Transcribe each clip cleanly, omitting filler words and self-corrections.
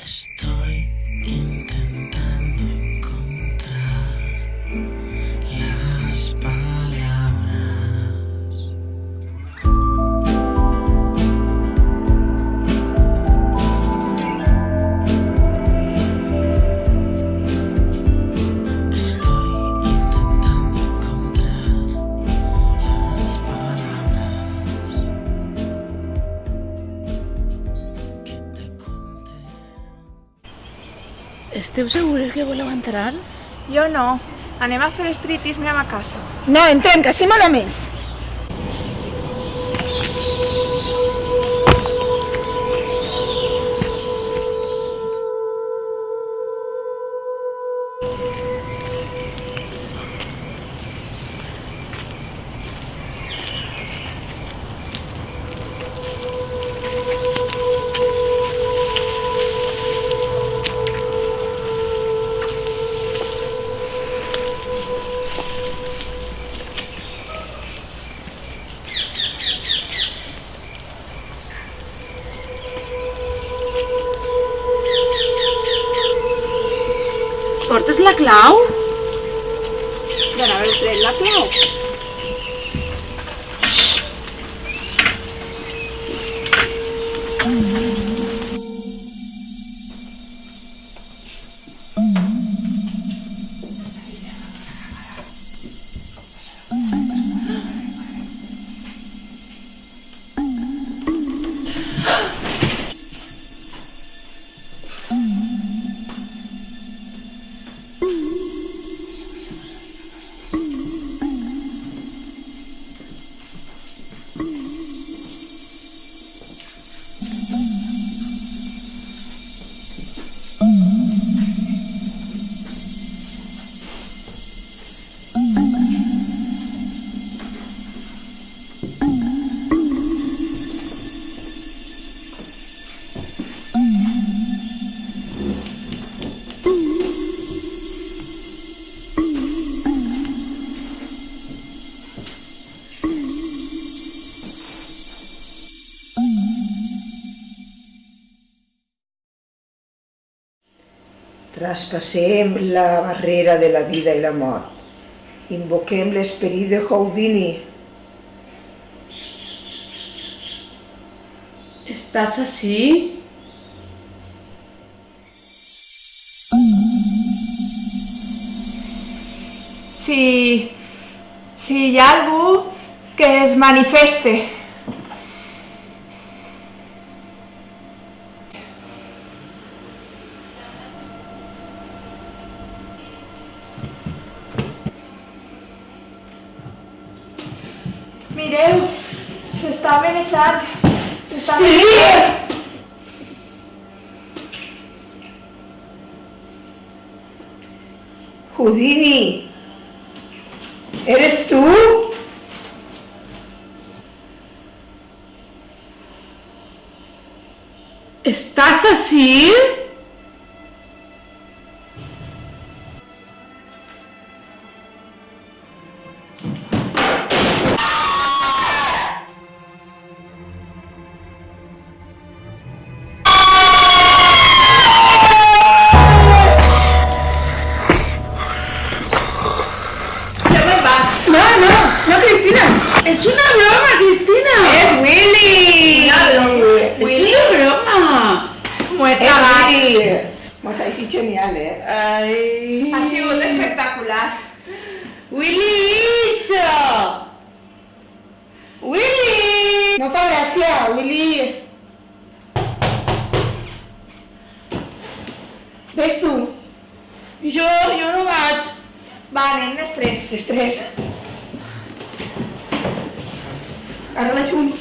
Estoy intentando encontrar las palabras. Estoy intentando encontrar las palabras que te conté. Esteu segures que voleu entrar? Jo no. Anem a fer espiritisme a casa. No, entrem, que sí m'agrada més. Portes la clau? D'on haver tret la clau? Traspassem la barrera de la vida i la mort. Invoquem l'esperit de Houdini. Estàs ací? Si hi ha algú que es manifeste. Mireu, s'està benejant. Houdini, ¿eres tú? Estàs ací? No, Cristina. És una broma, Cristina! Es Willy. És una broma! M'ho he Es tragat. Willy. Pues ahí sí genial, ¿eh? Ai... Ha sigut espectacular. Willy, isso! Willy! No fa gràcia, Willy. Ves tu? Jo no vaig. Va, anem les tres. Estrès. Ara la llum.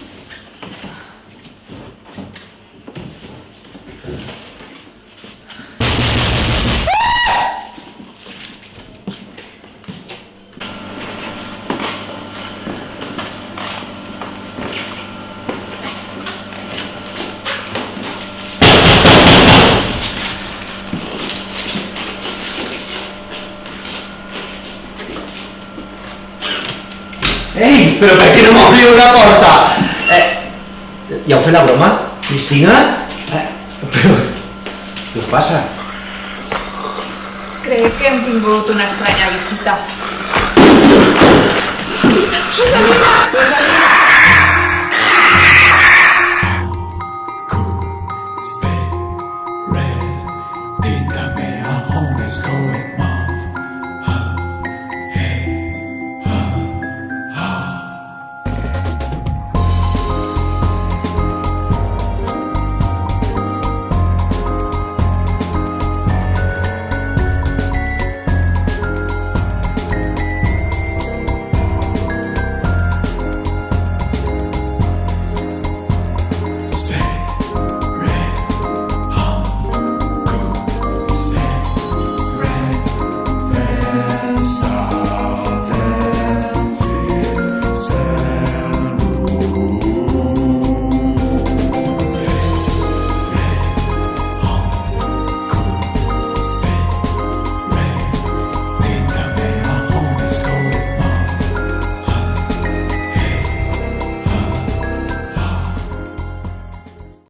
Ei, però per què no m'obriu la porta? Ja heu fet la broma, Cristina? Però... Què us passa? Crec que hem tingut una estranya visita. Rosalina! Rosalina!